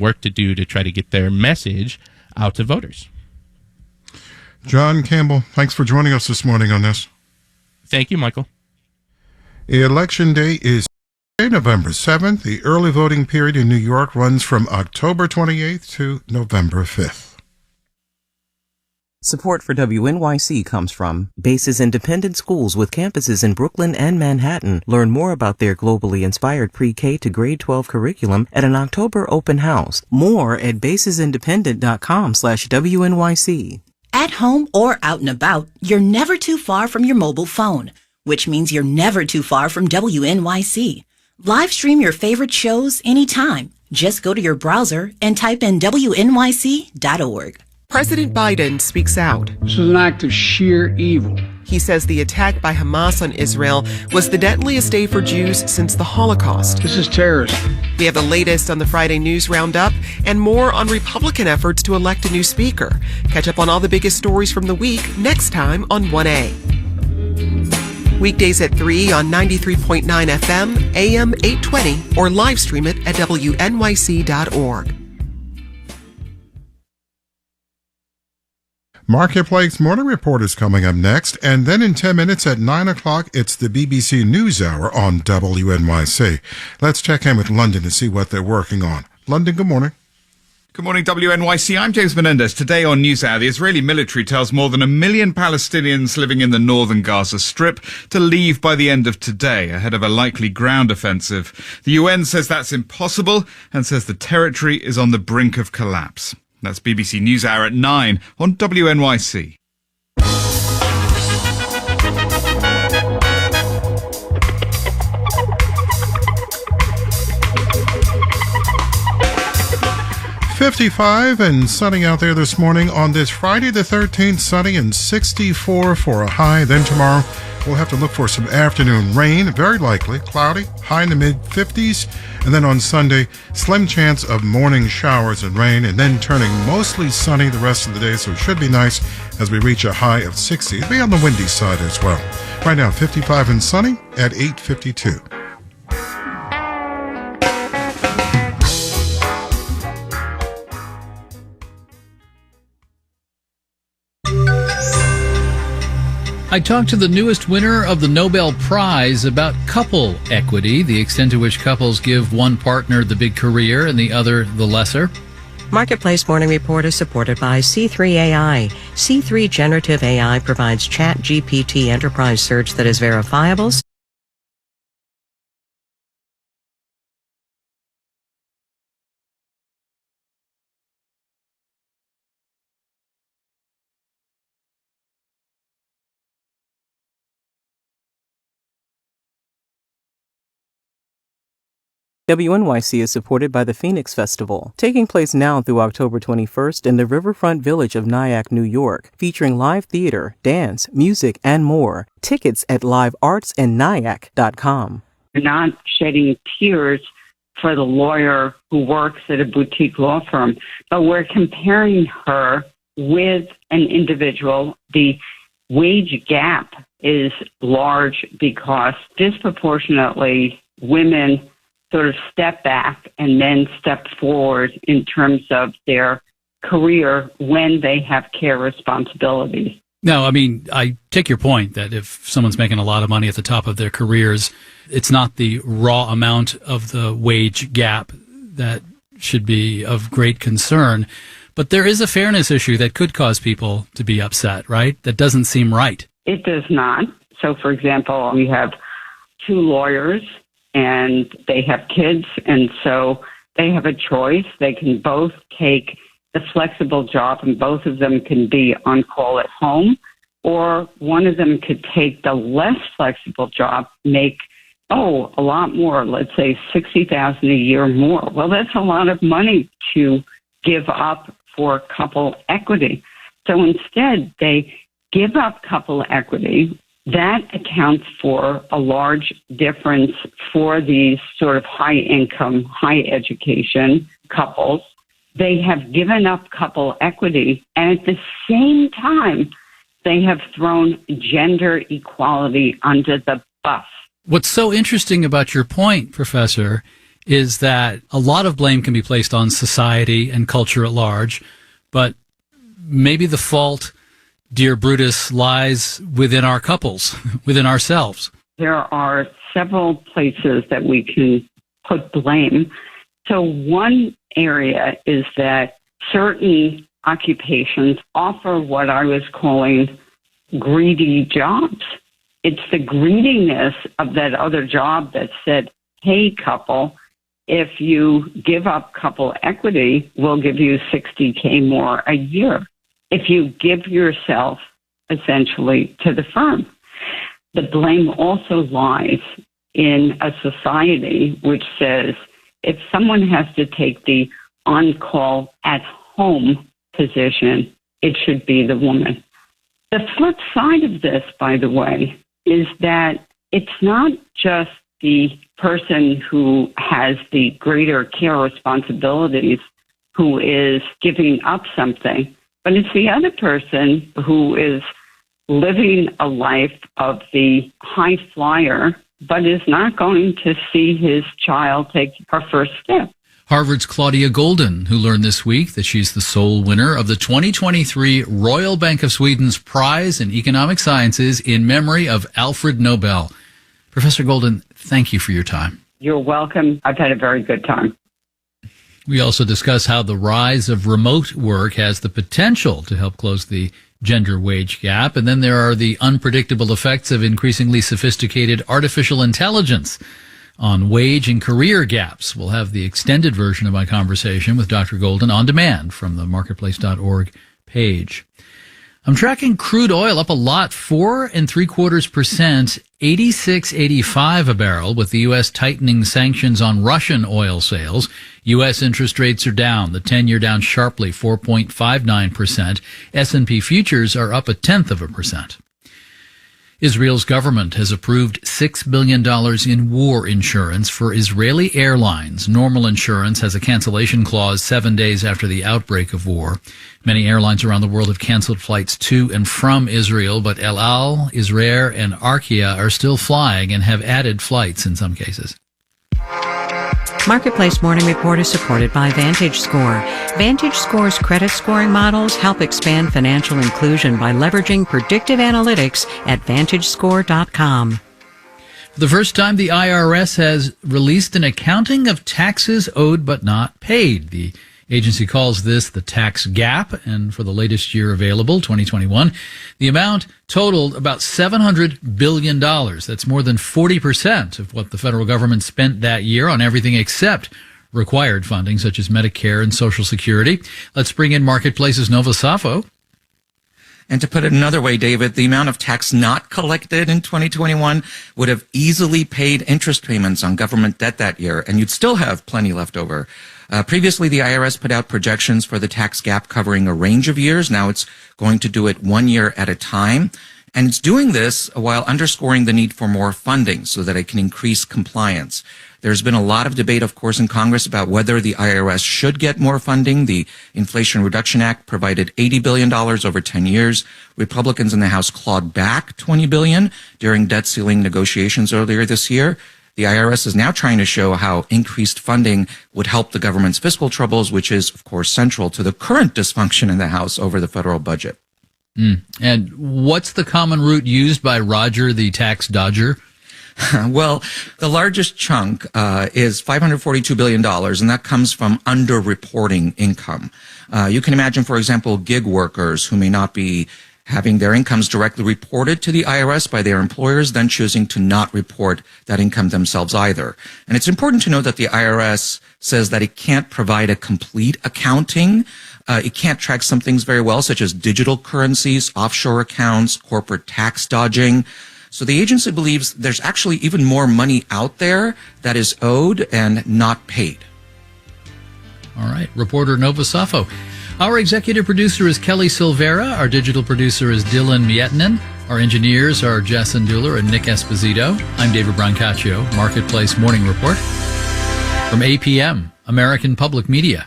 work to do to try to get their message out to voters. John Campbell, thanks for joining us this morning on this. Thank you, Michael. Election day is November 7th. The early voting period in New York runs from October 28th to November 5th. Support for WNYC comes from Bases Independent Schools with campuses in Brooklyn and Manhattan. Learn more about their globally inspired pre-K to grade 12 curriculum at an October open house. More at basesindependent.com/WNYC. At home or out and about, you're never too far from your mobile phone, which means you're never too far from WNYC. Live stream your favorite shows anytime. Just go to your browser and type in WNYC.org. President Biden speaks out. This is an act of sheer evil. He says the attack by Hamas on Israel was the deadliest day for Jews since the Holocaust. This is terrorism. We have the latest on the Friday News Roundup and more on Republican efforts to elect a new speaker. Catch up on all the biggest stories from the week next time on 1A. Weekdays at 3 on 93.9 FM, AM 820, or live stream it at WNYC.org. Marketplace Morning Report is coming up next, and then in 10 minutes at 9 o'clock, it's the BBC NewsHour on WNYC. Let's check in with London to see what they're working on. London, good morning. Good morning, WNYC. I'm James Menendez. Today on NewsHour, the Israeli military tells more than 1 million Palestinians living in the northern Gaza Strip to leave by the end of today, ahead of a likely ground offensive. The UN says that's impossible and says the territory is on the brink of collapse. That's BBC NewsHour at 9 on WNYC. .55 and sunny out there this morning on this Friday the 13th, sunny and 64 for a high. Then tomorrow we'll have to look for some afternoon rain, very likely, cloudy, high in the mid-50s. And then on Sunday, slim chance of morning showers and rain, and then turning mostly sunny the rest of the day, so it should be nice as we reach a high of 60. It'll be on the windy side as well. Right now, 55 and sunny at 8:52. I talked to the newest winner of the Nobel Prize about couple equity, the extent to which couples give one partner the big career and the other the lesser. Marketplace Morning Report is supported by C3 AI. C3 Generative AI provides ChatGPT enterprise search that is verifiable. WNYC is supported by the Phoenix Festival, taking place now through October 21st in the Riverfront Village of Nyack, New York, featuring live theater, dance, music, and more. Tickets at liveartsinNyack.com. We're not shedding tears for the lawyer who works at a boutique law firm, but we're comparing her with an individual. The wage gap is large because disproportionately women sort of step back and men step forward in terms of their career when they have care responsibilities. No, I mean, I take your point that if someone's making a lot of money at the top of their careers, it's not the raw amount of the wage gap that should be of great concern. But there is a fairness issue that could cause people to be upset, right? That doesn't seem right. It does not. So, for example, we have two lawyers and they have kids, and so they have a choice. They can both take the flexible job, and both of them can be on call at home, or one of them could take the less flexible job, make, a lot more, let's say $60,000 a year more. Well, that's a lot of money to give up for couple equity. So instead, they give up couple equity. That accounts for a large difference for these sort of high-income, high-education couples. They have given up couple equity, and at the same time, they have thrown gender equality under the bus. What's so interesting about your point, Professor, is that a lot of blame can be placed on society and culture at large, but maybe the fault, dear Brutus, lies within our couples, within ourselves. There are several places that we can put blame. So one area is that certain occupations offer what I was calling greedy jobs. It's the greediness of that other job that said, hey, couple, if you give up couple equity, we'll give you $60K more a year. If you give yourself essentially to the firm. The blame also lies in a society which says if someone has to take the on-call at-home position, it should be the woman. The flip side of this, by the way, is that it's not just the person who has the greater care responsibilities who is giving up something, but it's the other person who is living a life of the high flyer, but is not going to see his child take her first step. Harvard's Claudia Golden, who learned this week that she's the sole winner of the 2023 Royal Bank of Sweden's Prize in Economic Sciences in memory of Alfred Nobel. Professor Golden, thank you for your time. You're welcome. I've had a very good time. We also discuss how the rise of remote work has the potential to help close the gender wage gap. And then there are the unpredictable effects of increasingly sophisticated artificial intelligence on wage and career gaps. We'll have the extended version of my conversation with Dr. Golden on demand from the marketplace.org page. I'm tracking crude oil up a lot, 4.75%, 86.85 a barrel, with the U.S. tightening sanctions on Russian oil sales. U.S. interest rates are down. The 10-year down sharply, 4.59%. S&P futures are up 0.1%. Israel's government has approved $6 billion in war insurance for Israeli airlines. Normal insurance has a cancellation clause 7 days after the outbreak of war. Many airlines around the world have canceled flights to and from Israel, but El Al, Israir, and Arkia are still flying and have added flights in some cases. Marketplace Morning Report is supported by VantageScore. VantageScore's credit scoring models help expand financial inclusion by leveraging predictive analytics at VantageScore.com. For the first time, the IRS has released an accounting of taxes owed but not paid. The agency calls this the tax gap, and for the latest year available, 2021, the amount totaled about $700 billion. That's more than 40% of what the federal government spent that year on everything except required funding, such as Medicare and Social Security. Let's bring in Marketplace's Nova Safo. And to put it another way, David, the amount of tax not collected in 2021 would have easily paid interest payments on government debt that year, and you'd still have plenty left over. Previously, the IRS put out projections for the tax gap covering a range of years. Now it's going to do it 1 year at a time. And it's doing this while underscoring the need for more funding so that it can increase compliance. There's been a lot of debate, of course, in Congress about whether the IRS should get more funding. The Inflation Reduction Act provided $80 billion over 10 years. Republicans in the House clawed back $20 billion during debt ceiling negotiations earlier this year. The IRS is now trying to show how increased funding would help the government's fiscal troubles, which is, of course, central to the current dysfunction in the House over the federal budget. And what's the common route used by Roger, the tax dodger? Well, the largest chunk is $542 billion, and that comes from underreporting income. You can imagine, for example, gig workers who may not be having their incomes directly reported to the IRS by their employers, then choosing to not report that income themselves either. And it's important to note that the IRS says that it can't provide a complete accounting. It can't track some things very well, such as digital currencies, offshore accounts, corporate tax dodging. So the agency believes there's actually even more money out there that is owed and not paid. All right. Reporter Nova Safo. Our executive producer is Kelly Silvera. Our digital producer is Dylan Mietinen. Our engineers are Jess Andular and Nick Esposito. I'm David Brancaccio, Marketplace Morning Report from APM, American Public Media.